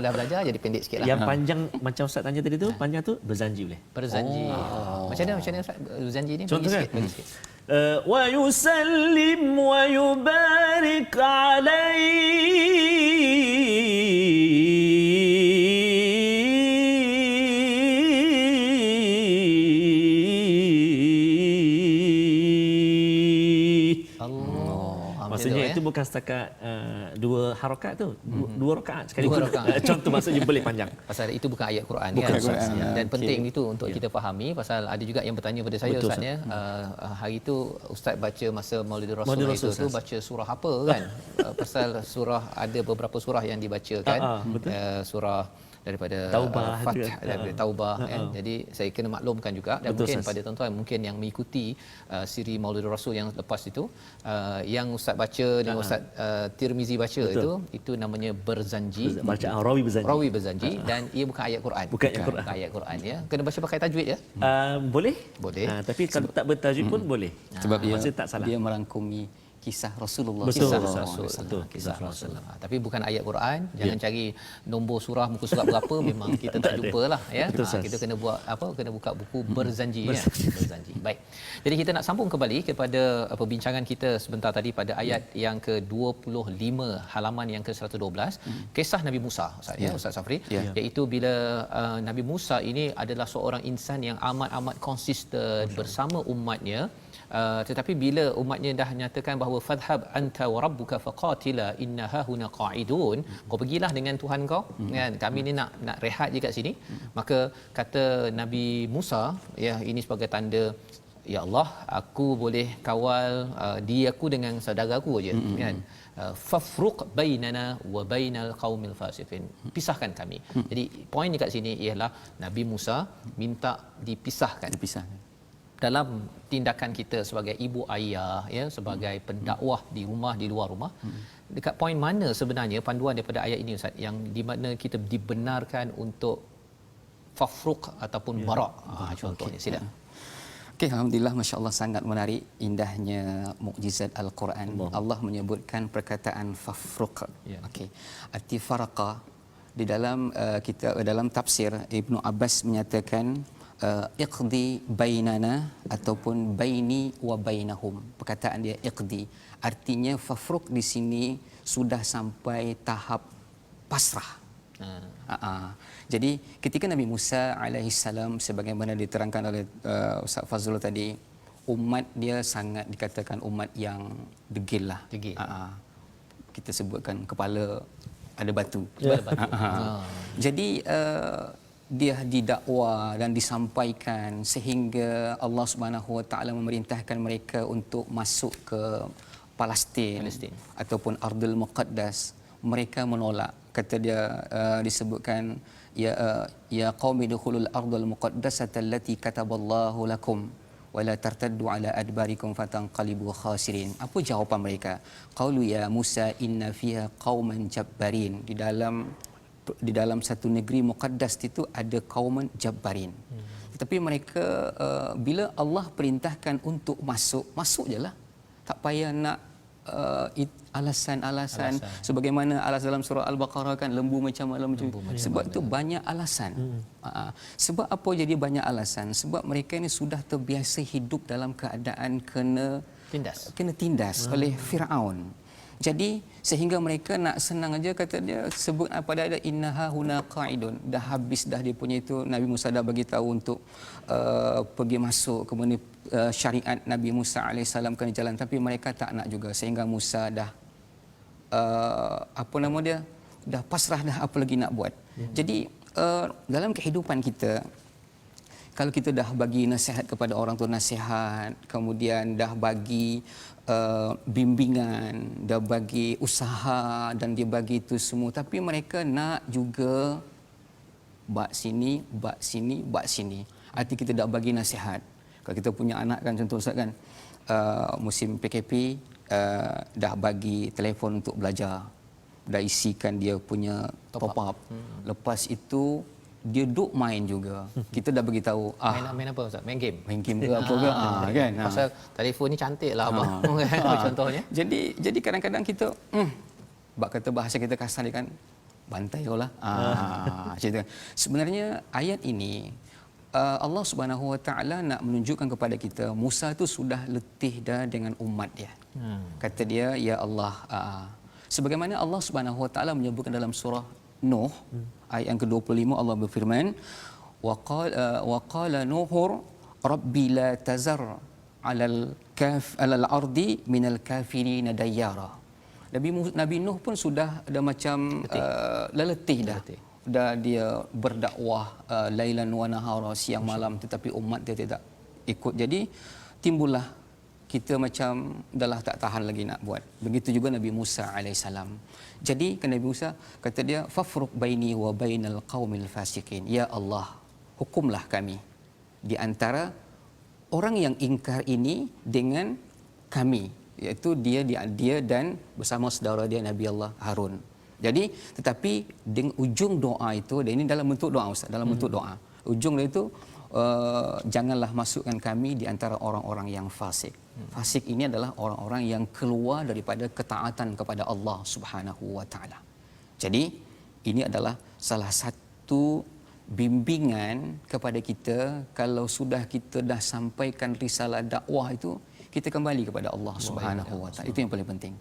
dah belajar jadi pendek sikitlah. Yang panjang macam Ustaz tanya tadi tu, panjang tu berzanji boleh. Berzanji. Macam mana Ustaz berzanji ni? Contoh kan? Bagi sikit. Wa yusallim wa yubarik Maksudnya itu bukan setakat 2 harakat tu, 2 rakaat sekali. Contoh maksudnya boleh panjang. Pasal itu bukan ayat Quran bukan kan. Quran. Dan penting itu untuk kita fahami, pasal ada juga yang bertanya pada saya Ustaz ya. Hari itu Ustaz baca masa Maulid Rasul itu baca surah apa kan? Pasal surah ada beberapa surah yang dibacakan. Surah daripada Taubah Fath, tu kan. daripada Taubah kan. Jadi saya kena maklumkan juga, dan Betul, mungkin Ustaz. pada tuan-tuan mungkin yang mengikuti siri Maulidul Rasul yang lepas itu, yang ustaz baca dan ustaz Tirmizi baca, itu namanya berzanji. Bacaan rawi berzanji. Rawi berzanji, dan ia bukan ayat Quran. Bukan ayat Quran. Bukan ayat Quran ya. Kena baca pakai tajwid ya. Boleh? Boleh. Tapi kalau tak bertajwid pun boleh. Sebab dia, Maksud tak salah. dia merangkumi kisah Rasulullah. Betul. Kisah Betul. Rasul. Betul. Kisah Rasul. Tapi bukan ayat Quran. Jangan cari nombor surah muka surat berapa, memang kita tak jumpa lah ya. Betul, Ustaz. Kita kena buat apa? Kena buka buku berzanji ya. Berzanji. Baik. Jadi kita nak sambung kembali kepada perbincangan kita sebentar tadi pada ayat yang ke-25 halaman yang ke-112, kisah Nabi Musa Ustaz ya, Ustaz Safri, iaitu bila Nabi Musa ini adalah seorang insan yang amat konsisten bersama umatnya. Tetapi bila umatnya dah nyatakan bahawa fadhhab anta wa rabbuka faqatila inna hahuna qa'idun, kau pergilah dengan Tuhan kau kan, kami ni nak rehat je kat sini. Maka kata Nabi Musa, ya, ini sebagai tanda, ya Allah, aku boleh kawal diri aku dengan saudara aku aje kan. Fafruq bainana wa bainal qaumil fasiqin, pisahkan kami. Jadi poin dekat sini ialah Nabi Musa minta dipisahkan. Dalam tindakan kita sebagai ibu ayah ya, sebagai pendakwah di rumah, di luar rumah, dekat poin mana sebenarnya panduan daripada ayat ini Ustaz, yang di mana kita dibenarkan untuk fafruq ataupun barak? Contohnya sila. Okey, alhamdulillah, masya-Allah, sangat menarik indahnya mukjizat Al-Quran. Allah menyebutkan perkataan fafruq. Okey. Arti faraqa di dalam dalam tafsir Ibnu Abbas menyatakan iqdi bainana ataupun baini wa bainahum. Perkataan dia iqdi, artinya fafruq di sini sudah sampai tahap pasrah. Jadi ketika Nabi Musa alaihissalam, sebagaimana diterangkan oleh Ustaz Fazrul tadi, umat dia sangat dikatakan umat yang degil lah. Kita sebutkan kepala ada batu. Jadi dia didakwa dan disampaikan sehingga Allah Subhanahu Wa Taala memerintahkan mereka untuk masuk ke Palestin ataupun Ardul Muqaddas. Mereka menolak. Kata dia, disebutkan, ya qaumi dukhulul ardul muqaddasata allati kataballahu lakum wa la tartaddu ala adbarikum fatanqalibu khasirin. Apa jawapan mereka? Qalu ya Musa inna fiha qauman jabbarin. Di dalam satu negeri muqaddas itu ada kauman jabbarin. Tetapi mereka bila Allah perintahkan untuk masuk jelah. Tak payah nak alasan-alasan sebagaimana alas dalam surah Al-Baqarah kan, lembu macam sebab itu banyak alasan. Sebab apa jadi banyak alasan? Sebab mereka ini sudah terbiasa hidup dalam keadaan kena tindas oleh Firaun. Jadi sehingga mereka nak senang aja, kata dia, sebut pada ada innaha huna qa'idun, dah habis dah dia punya itu. Nabi Musa dah bagi tahu untuk pergi masuk kemudian syariat Nabi Musa alaihissalam kena jalan, tapi mereka tak nak juga, sehingga Musa dah dah pasrah dah, apa lagi nak buat. Jadi dalam kehidupan kita, kalau kita dah bagi nasihat kepada orang tu, nasihat, kemudian dah bagi bimbingan, dah bagi usaha dan dia bagi itu semua, tapi mereka nak juga bak sini, bak sini. Arti kita dah bagi nasihat. Kalau kita punya anak kan, contoh Ustaz kan, musim PKP, dah bagi telefon untuk belajar, dah isikan dia punya top up. Lepas itu dia duk main juga. Kita dah bagi tahu main apa Ustaz? Main game ke apa ke kan. Pasal telefon ni cantik lah abang. Contohnya. Jadi kadang-kadang kita bak kata bahasa kita kasar dia kan, bantai kau lah. Cerita. Sebenarnya ayat ini Allah Subhanahu Wa Taala nak menunjukkan kepada kita, Musa tu sudah letih dah dengan umat dia. Kata dia, ya Allah, sebagaimana Allah Subhanahu Wa Taala menyebutkan dalam surah Nuh ayat yang ke-25, Allah berfirman, wa qala nuhur rabbi la tazar alal ardi minal kafirin dayyara. Nabi Nuh pun sudah ada macam letih dah. Dah dia berdakwah lailan wa nahara, siang malam, tetapi umat dia tidak ikut. Jadi timbullah kita macam dah tak tahan lagi nak buat. Begitu juga Nabi Musa alaihissalam. Jadi kan Nabi Musa kata dia fafruq baini wa bainal qaumil fasiqin. Ya Allah, hukumlah kami di antara orang yang ingkar ini dengan kami, iaitu dia dan bersama saudara dia Nabi Allah Harun. Jadi tetapi dengan ujung doa itu, dan ini dalam bentuk doa Ustaz, dalam bentuk doa. Ujung dia itu janganlah masukkan kami di antara orang-orang yang fasik. Fasik ini adalah orang-orang yang keluar daripada ketaatan kepada Allah Subhanahu wa taala. Jadi ini adalah salah satu bimbingan kepada kita, kalau sudah kita dah sampaikan risalah dakwah itu, kita kembali kepada Allah Subhanahu wa taala. Itu yang paling penting.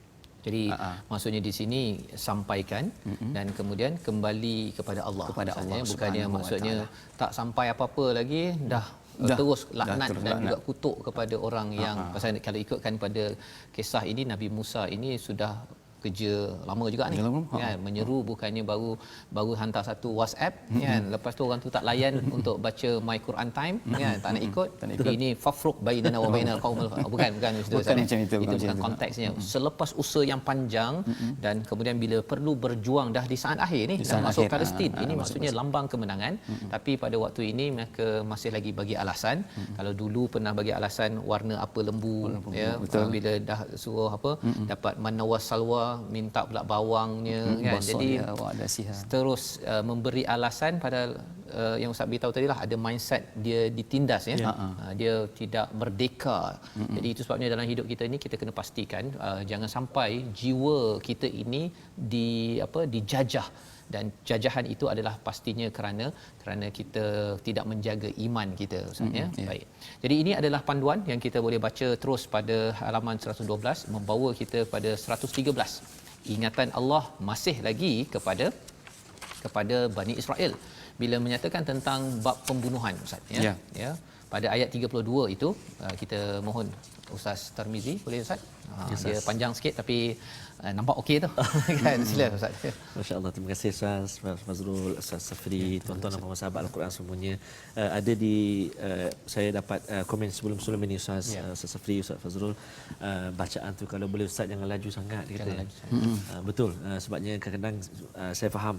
Jadi maksudnya di sini sampaikan dan kemudian kembali kepada Allah. Kepada Allah, bukannya Subhanahu wa maksudnya ta'ala. tak sampai apa-apa lagi dah terus laknat dan juga kutuk kepada orang yang pasal kalau ikutkan pada kisah ini Nabi Musa ini sudah kerja lama juga ni kan, menyeru bukannya baru hantar satu WhatsApp kan, lepas tu orang tu tak layan untuk baca My Quran Time kan, tak nak ikut. Tapi ini fafruq bainana wa bainal qaumil bukan macam itu bukan konteksnya. Selepas usaha yang panjang dan kemudian bila perlu berjuang dah di saat akhir ni dah masuk Palestin, ini maksudnya lambang kemenangan. Tapi pada waktu ini mereka masih lagi bagi alasan. Kalau dulu pernah bagi alasan warna apa lembu ya, bila dah suruh apa dapat manawas salwa, minta pula bawangnya kan. Jadi terus memberi alasan pada yang Ustaz beritahu tadi lah, ada mindset dia ditindas ya. Dia tidak merdeka. Jadi itu sebabnya dalam hidup kita ni kita kena pastikan jangan sampai jiwa kita ini dijajah, dan jajahan itu adalah pastinya kerana kita tidak menjaga iman kita Ustaz ya. Baik. Jadi ini adalah panduan yang kita boleh baca terus pada halaman 112 membawa kita pada 113. Ingatan Allah masih lagi kepada Bani Israel bila menyatakan tentang bab pembunuhan Ustaz ya. Ya. Pada ayat 32 itu kita mohon Ustaz Tarmizi boleh Ustaz? Dia panjang sikit tapi nampak okey tu. Kan sila Ustaz. Masya-Allah, terima kasih Ustaz Fazrul, Ustaz Safri, tuan-tuan dan puan sahabat Al-Quran semuanya. Ada di saya dapat komen sebelum ini Ustaz Safri, Ustaz Fazrul, bacaan tu kalau boleh Ustaz jangan laju sangat kata. Betul, sebabnya kadang-kadang saya faham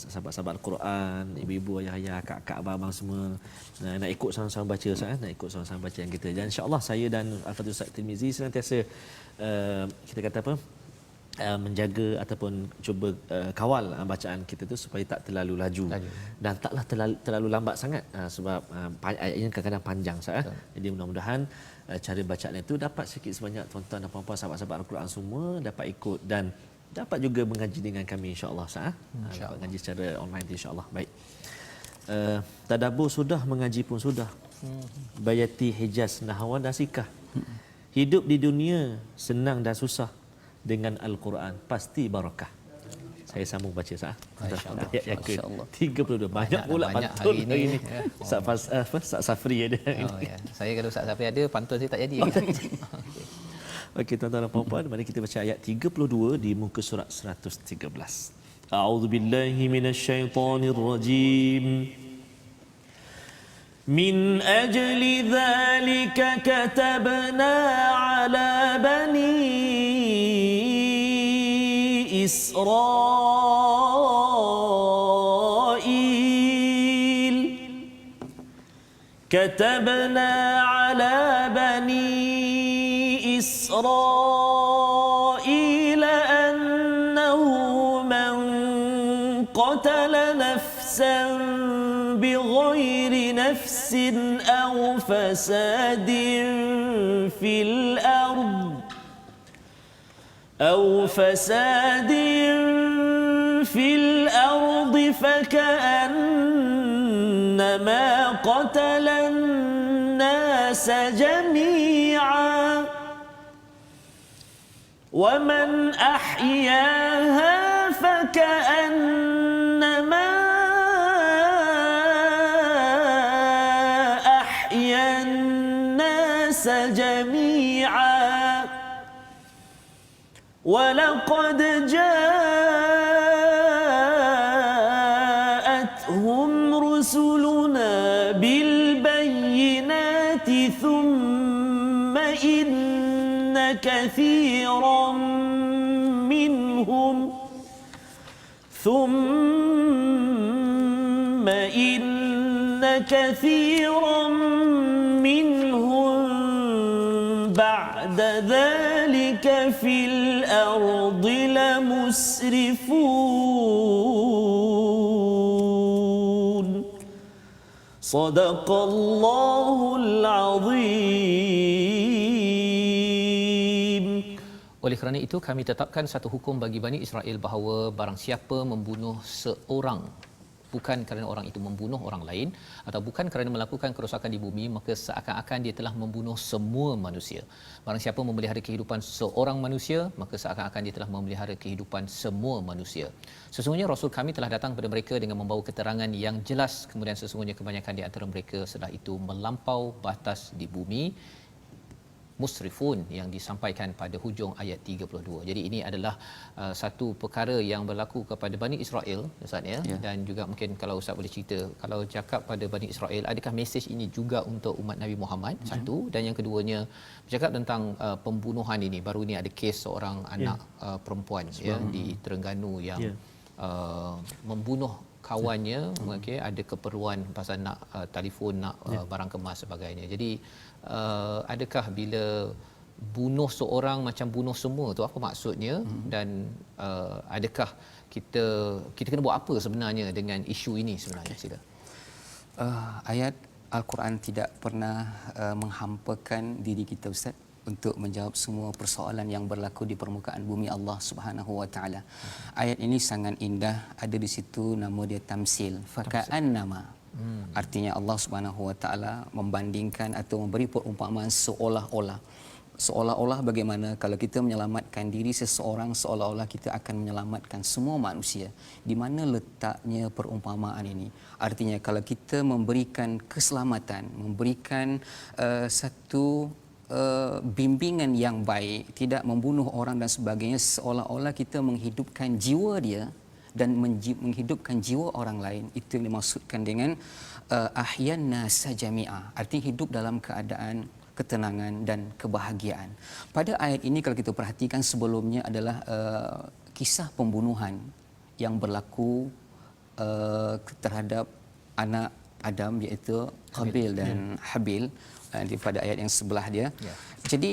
sahabat-sahabat Al-Quran, ibu-ibu, ayah-ayah, kakak, abang-abang semua nak ikut sama-sama baca Ustaz, nak ikut sama-sama bacaan kita. Dan insya-Allah saya dan Al-Fadhil Ustaz Tirmizi senantiasa kita kata apa, menjaga ataupun cuba kawal bacaan kita tu supaya tak terlalu laju dan taklah terlalu lambat sangat, sebab ayatnya kadang-kadang panjang Ustaz. Jadi mudah-mudahan cara bacaan itu dapat sikit sebanyak tuan-tuan dan puan-puan sahabat-sahabat Al-Quran semua dapat ikut dan dapat juga mengaji dengan kami insya-Allah Ustaz. Dapat mengaji secara online insya-Allah. Baik. Tadabbur sudah, mengaji pun sudah. Bayati Hijaz Nahwan dan Sikah. Hidup di dunia senang dan susah, dengan Al-Quran pasti barakah. Saya sambung baca Ustaz. Ayat ke-32. Banyak pula pantun hari ini. Ustaz Safri ada. Saya kalau Ustaz Safri ada pantun saya tak jadi. Okey tuan-tuan dan puan-puan, mari kita baca ayat 32 di muka surat 113. A'udzubillahi minasyaitonirrajim. من أجل ذلك كتبنا على بني إسرائيل كتبنا على بني إسرائيل أنه من قتل نفسا بغير نفس أو فساد في الأرض فكأنما قتل الناس جميعا ومن أحياها فكأنما أحيا الناس جميعا ولقد جاءتهم رسلنا بالبينات ثم إن كثيرا منهم ثم إن كثيرا منهم بعد ذلك في الأرض لمسرفون صدق الله العظيم. Oleh kerana itu kami tetapkan satu hukum bagi Bani Israel bahawa barang siapa membunuh seorang bukan kerana orang itu membunuh orang lain atau bukan kerana melakukan kerosakan di bumi, maka seakan-akan dia telah membunuh semua manusia. Barang siapa memelihara kehidupan seorang manusia, maka seakan-akan dia telah memelihara kehidupan semua manusia. Sesungguhnya Rasul kami telah datang kepada mereka dengan membawa keterangan yang jelas, kemudian sesungguhnya kebanyakan di antara mereka setelah itu melampau batas di bumi, musrifun yang disampaikan pada hujung ayat 32. Jadi ini adalah satu perkara yang berlaku kepada Bani Israel, Ustaz ya. Dan juga mungkin kalau Ustaz boleh cerita, kalau cakap pada Bani Israel, adakah mesej ini juga untuk umat Nabi Muhammad? Satu, dan yang keduanya bercakap tentang pembunuhan ini. Baru ini ada kes seorang anak perempuan ya di Terengganu yang membunuh kawannya, okey, ada keperluan pasal nak telefon, nak barang kemas sebagainya. Jadi adakah bila bunuh seorang macam bunuh semua tu, apa maksudnya? Dan adakah kita kena buat apa sebenarnya dengan isu ini sebenarnya? Sila. Ayat Al-Quran tidak pernah menghampakan diri kita, Ustaz, untuk menjawab semua persoalan yang berlaku di permukaan bumi Allah Subhanahu wa taala. Ayat ini sangat indah, ada di situ nama dia tamsil, faka'annama. Artinya Allah Subhanahu wa taala membandingkan atau memberi perumpamaan seolah-olah bagaimana kalau kita menyelamatkan diri seseorang, seolah-olah kita akan menyelamatkan semua manusia. Di mana letaknya perumpamaan ini? Artinya kalau kita memberikan keselamatan, memberikan satu bimbingan yang baik, tidak membunuh orang dan sebagainya, seolah-olah kita menghidupkan jiwa dia dan menghidupkan jiwa orang lain. Itu yang dimaksudkan dengan ahyan nasa jami'ah, artinya hidup dalam keadaan ketenangan dan kebahagiaan. Pada ayat ini kalau kita perhatikan, sebelumnya adalah kisah pembunuhan yang berlaku terhadap anak Adam, iaitu Qabil dan Habil, pada ayat yang sebelah dia. Jadi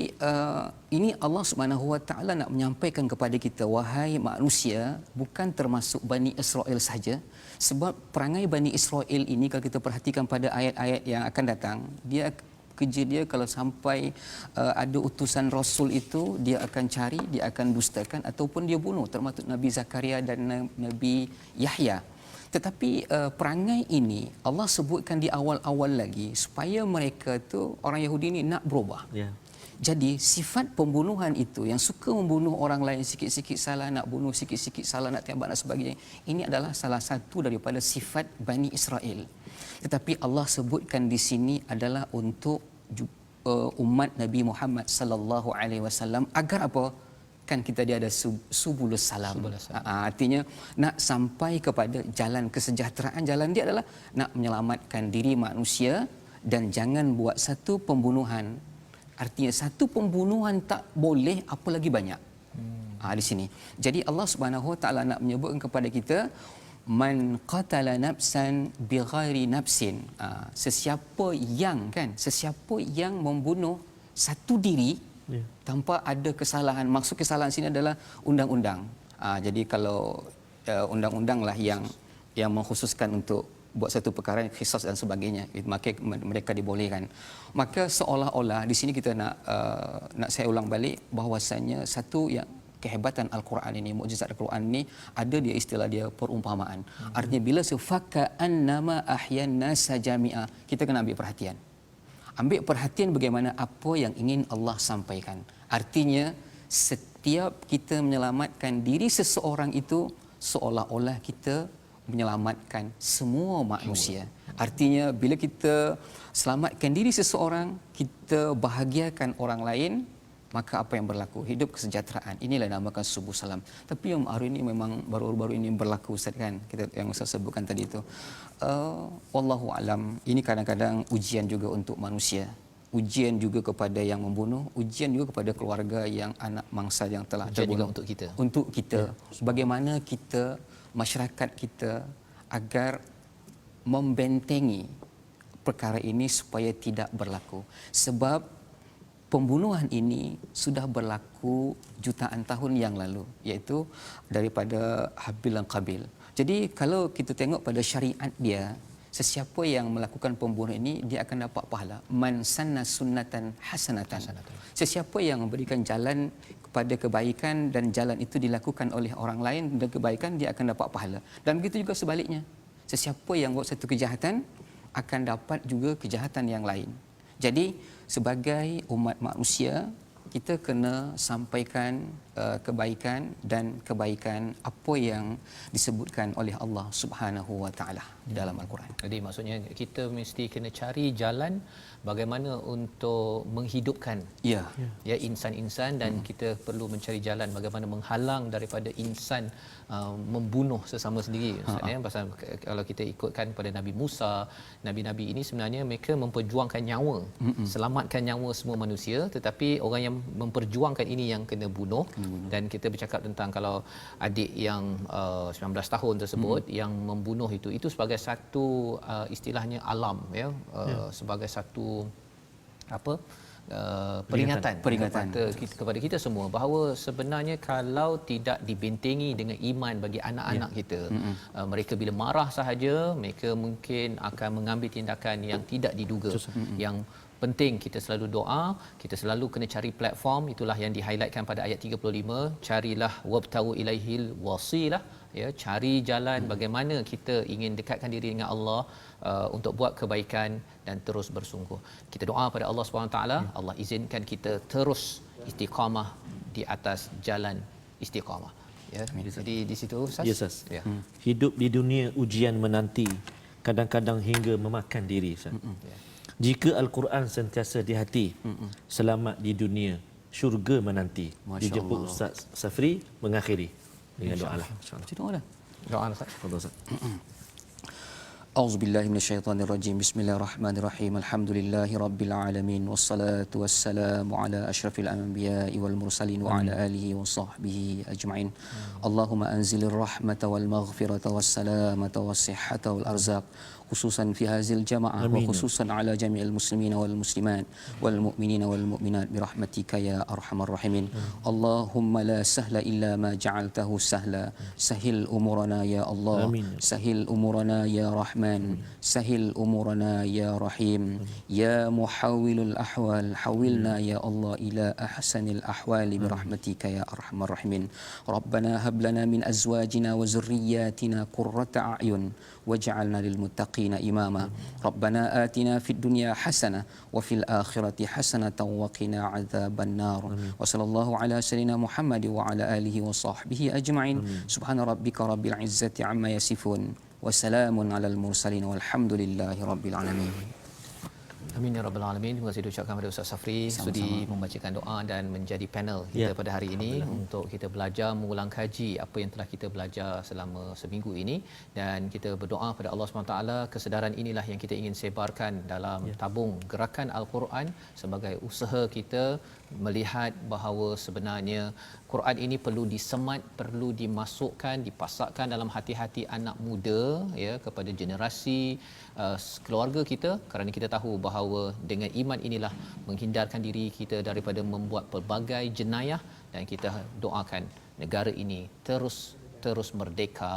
ini Allah Subhanahu wa taala nak menyampaikan kepada kita, wahai manusia, bukan termasuk Bani Israel saja, sebab perangai Bani Israel ini kalau kita perhatikan pada ayat-ayat yang akan datang, dia kerja dia kalau sampai ada utusan Rasul itu, dia akan cari, dia akan dustakan ataupun dia bunuh, termasuk Nabi Zakaria dan Nabi Yahya. Tetapi perangai ini Allah sebutkan di awal-awal lagi supaya mereka tu, orang Yahudi ni nak berubah. Jadi sifat pembunuhan itu, yang suka membunuh orang lain, sikit-sikit salah nak bunuh, sikit-sikit salah nak tembak dan sebagainya, ini adalah salah satu daripada sifat Bani Israel. Tetapi Allah sebutkan di sini adalah untuk umat Nabi Muhammad sallallahu alaihi wasallam, agar apa? Kan kita dia ada subulus salam. Artinya nak sampai kepada jalan kesejahteraan. Jalan dia adalah nak menyelamatkan diri manusia dan jangan buat satu pembunuhan. Artinya satu pembunuhan tak boleh, apalagi banyak. Di sini. Jadi Allah Subhanahu wa taala nak menyebutkan kepada kita, man qatala nafsan bighairi nafsin. Sesiapa yang membunuh satu diri tanpa ada kesalahan. Maksud kesalahan sini adalah undang-undang. Jadi kalau undang-undang lah yang mengkhususkan untuk buat satu perkara, qisas dan sebagainya, maka mereka dibolehkan. Maka seolah-olah di sini kita nak saya ulang balik bahawasanya satu yang kehebatan Al-Quran ini, mukjizat Al-Quran ini, ada dia istilah dia perumpamaan. Artinya bila sufaka annama ahyan nasa jami'a, kita kena ambil perhatian. Ambil perhatian bagaimana apa yang ingin Allah sampaikan. Artinya setiap kita menyelamatkan diri seseorang itu, seolah-olah kita menyelamatkan semua manusia. Artinya bila kita selamatkan diri seseorang, kita bahagiakan orang lain, maka apa yang berlaku? Hidup kesejahteraan. Inilah namakan subuh salam. Tapi yang hari ini memang baru-baru ini berlaku, Ustaz, kan? Kita yang Ustaz sebutkan tadi itu. Wallahu alam. Ini kadang-kadang ujian juga untuk manusia. ujian juga kepada yang membunuh, ujian juga kepada keluarga yang anak mangsa yang telah Ujian juga terbunuh. untuk kita. Untuk kita, bagaimana kita, masyarakat kita agar membentengi perkara ini supaya tidak berlaku. Sebab pembunuhan ini sudah berlaku jutaan tahun yang lalu, iaitu daripada Habil dan Qabil. Jadi kalau kita tengok pada syariat dia, sesiapa yang melakukan pembunuhan ini dia akan dapat pahala. Man sanna sunnatan hasanatan. Sesiapa yang memberikan jalan kepada kebaikan dan jalan itu dilakukan oleh orang lain dan kebaikan, dia akan dapat pahala. Dan begitu juga sebaliknya. Sesiapa yang buat satu kejahatan akan dapat juga kejahatan yang lain. Jadi sebagai umat manusia, kita kena sampaikan kebaikan dan kebaikan apa yang disebutkan oleh Allah Subhanahu wa taala dalam Al-Quran. Jadi maksudnya kita mesti kena cari jalan bagaimana untuk menghidupkan Ya. insan-insan, dan kita perlu mencari jalan bagaimana menghalang daripada insan membunuh sesama sendiri. Maksudnya pasal kalau kita ikutkan pada Nabi Musa, nabi-nabi ini sebenarnya mereka memperjuangkan nyawa, selamatkan nyawa semua manusia, tetapi orang yang memperjuangkan ini yang kena bunuh. Dan kita bercakap tentang kalau adik yang 19 tahun tersebut yang membunuh itu sebagai satu istilahnya alam, sebagai satu apa peringatan kepada kita semua bahawa sebenarnya kalau tidak dibentengi dengan iman bagi anak-anak kita, mereka bila marah sahaja mereka mungkin akan mengambil tindakan yang tidak diduga. Yang penting kita selalu doa, kita selalu kena cari platform, itulah yang di-highlightkan pada ayat 35, carilah wabtagu ilaihil wasilah, cari jalan bagaimana kita ingin dekatkan diri dengan Allah untuk buat kebaikan dan terus bersungguh. Kita doa pada Allah SWT, Allah izinkan kita terus istiqamah di atas jalan istiqamah. Jadi di situ Ustaz. Ya, Ustaz. Hidup di dunia ujian menanti, kadang-kadang hingga memakan diri, Ustaz. Jika Al-Quran sentiasa di hati, selamat di dunia, syurga menanti. Dijemput Ustaz Safri mengakhiri dengan doa lah. Doa Ustaz. Fadhil Ustaz. أعوذ بالله من الشيطان الرجيم بسم الله الرحمن الرحيم الحمد لله رب العالمين والصلاة والسلام على أشرف الأنبياء والمرسلين وعلى آله وصحبه أجمعين اللهم أنزل الرحمة والمغفرة والسلامة والصحة والأرزاق خصوصا في هذه الجماعة وخصوصا على جميع المسلمين والمسلمات والمؤمنين والمؤمنات برحمتك يا أرحم الراحمين اللهم لا سهل إلا ما جعلته سهلا سهل أمورنا يا الله سهل أمورنا يا رحمن سهل أمورنا يا رحيم يا محول الأحوال حولنا يا الله إلى أحسن الأحوال برحمتك يا أرحم الراحمين ربنا هب لنا من أزواجنا وذرياتنا قرة أعين واجعلنا للمتقين إماما ربنا آتنا في الدنيا حسنة وفي الآخرة حسنة وقنا عذاب النار وصلى الله على سيدنا محمد وعلى آله وصحبه أجمعين سبحان ربك رب العزة عما يصفون وسلام على المرسلين والحمد لله رب العالمين. Amin ya rabbal alamin. Terima kasih diucapkan kepada Ustaz Safri sudi membacakan doa dan menjadi panel kita pada hari ini untuk kita belajar mengulang kaji apa yang telah kita belajar selama seminggu ini, dan kita berdoa pada Allah SWT kesedaran inilah yang kita ingin sebarkan dalam tabung gerakan Al-Quran sebagai usaha kita melihat bahawa sebenarnya Quran ini perlu disemat, perlu dimasukkan, dipasakkan dalam hati-hati anak muda, kepada generasi keluarga kita, kerana kita tahu bahawa dengan iman inilah menghindarkan diri kita daripada membuat pelbagai jenayah, dan kita doakan negara ini terus merdeka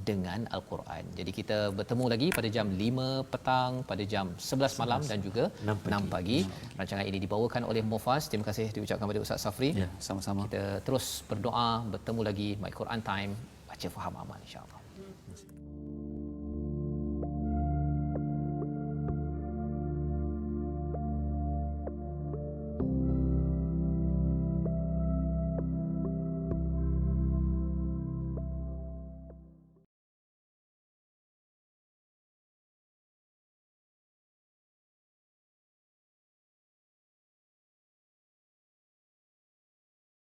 dengan Al-Quran. Jadi kita bertemu lagi pada jam 5 petang, pada jam 11 malam dan juga 6 pagi. Rancangan ini dibawakan oleh Mufaz. Terima kasih diucapkan kepada Ustaz Safri. Ya, sama-sama. Kita terus berdoa, bertemu lagi My Quran Time, baca faham amal insya-Allah.